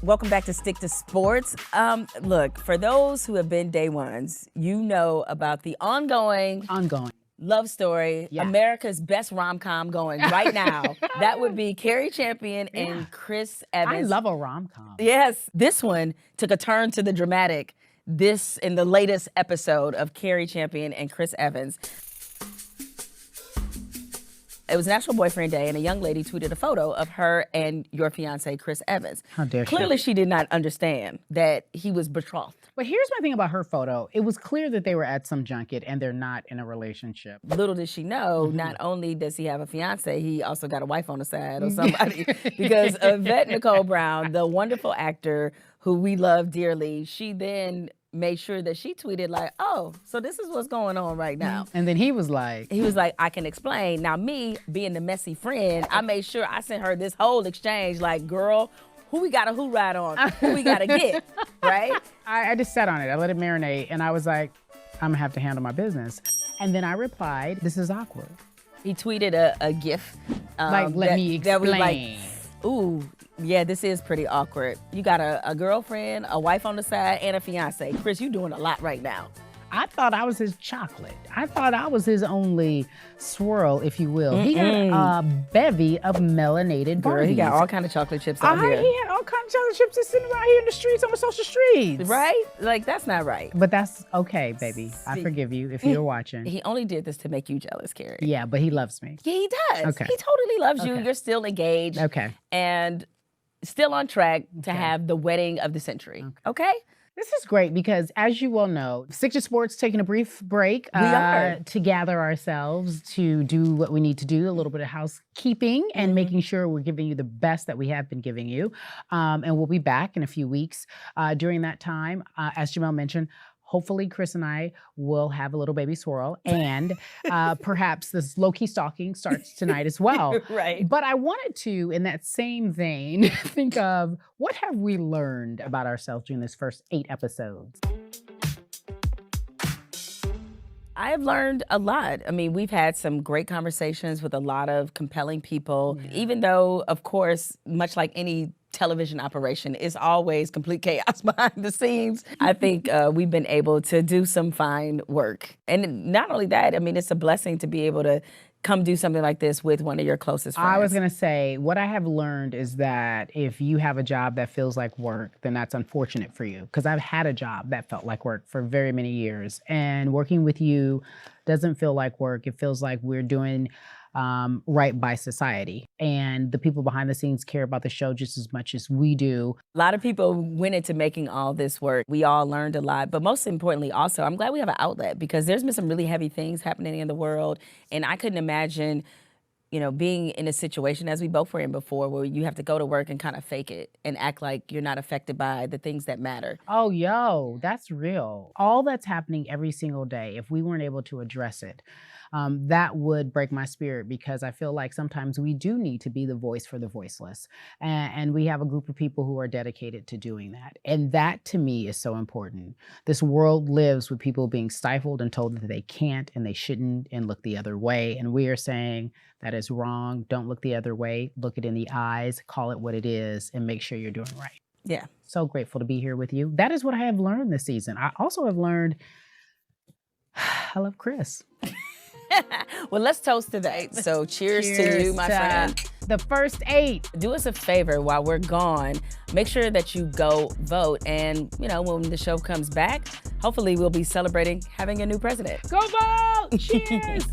Welcome back to Stick to Sports. Look, for those who have been day ones, you know about the ongoing love story, America's best rom-com going right now. That would be Cari Champion and Chris Evans. I love a rom-com. Yes, this one took a turn to the dramatic in the latest episode of Cari Champion and Chris Evans. It was National Boyfriend Day, and a young lady tweeted a photo of her and your fiance, Chris Evans. How dare she? Clearly, she did not understand that he was betrothed. But here's my thing about her photo. It was clear that they were at some junket and they're not in a relationship. Little did she know, not only does he have a fiance, he also got a wife on the side or somebody. Because Yvette Nicole Brown, the wonderful actor who we love dearly, she then made sure that she tweeted like, oh, so this is what's going on right now. And then he was like, I can explain. Now me, being the messy friend, I made sure I sent her this whole exchange like, girl, who we got a who ride on? Who we got to get, right? I just sat on it. I let it marinate, and I was like, I'm gonna have to handle my business. And then I replied, this is awkward. He tweeted a GIF. Let me explain. That was like, ooh, yeah, this is pretty awkward. You got a girlfriend, a wife on the side, and a fiance. Chris, you doing a lot right now. I thought I was his chocolate. I thought I was his only swirl, if you will. He got a bevy of melanated Girl, Barbies. he got all kind of chocolate chips out here. He had all kinds of chocolate chips just sitting around here in the streets, on the social streets. Right? Like, that's not right. But that's okay, baby. I forgive you if you're watching. He only did this to make you jealous, Cari. Yeah, but he loves me. Yeah, he does. Okay. He totally loves you. You're still engaged. Okay. And still on track to have the wedding of the century. Okay? This is great because, as you well know, Stick to Sports taking a brief break to gather ourselves to do what we need to do, a little bit of housekeeping and making sure we're giving you the best that we have been giving you. And we'll be back in a few weeks. During that time, as Jemele mentioned, hopefully Chris and I will have a little baby swirl, and perhaps this low-key stalking starts tonight as well. Right. But I wanted to, in that same vein, think of what have we learned about ourselves during this first 8 episodes? I have learned a lot. I mean, we've had some great conversations with a lot of compelling people, even though, of course, much like any television operation, is always complete chaos behind the scenes. I think we've been able to do some fine work. And not only that, I mean, it's a blessing to be able to come do something like this with one of your closest friends. I was gonna say, what I have learned is that if you have a job that feels like work, then that's unfortunate for you. Because I've had a job that felt like work for very many years. And working with you doesn't feel like work. It feels like we're doing right by society. And the people behind the scenes care about the show just as much as we do. A lot of people went into making all this work. We all learned a lot, but most importantly also, I'm glad we have an outlet because there's been some really heavy things happening in the world. And I couldn't imagine, you know, being in a situation, as we both were in before, where you have to go to work and kind of fake it and act like you're not affected by the things that matter. Oh, yo, that's real. All that's happening every single day, if we weren't able to address it, that would break my spirit because I feel like sometimes we do need to be the voice for the voiceless. And we have a group of people who are dedicated to doing that. And that to me is so important. This world lives with people being stifled and told that they can't and they shouldn't and look the other way. And we are saying that is wrong. Don't look the other way. Look it in the eyes, call it what it is, and make sure you're doing right. Yeah. So grateful to be here with you. That is what I have learned this season. I also have learned I love Chris. Well, let's toast today. So cheers to you, my friend. The first 8. Do us a favor while we're gone. Make sure that you go vote. And, you know, when the show comes back, hopefully we'll be celebrating having a new president. Go vote! Cheers!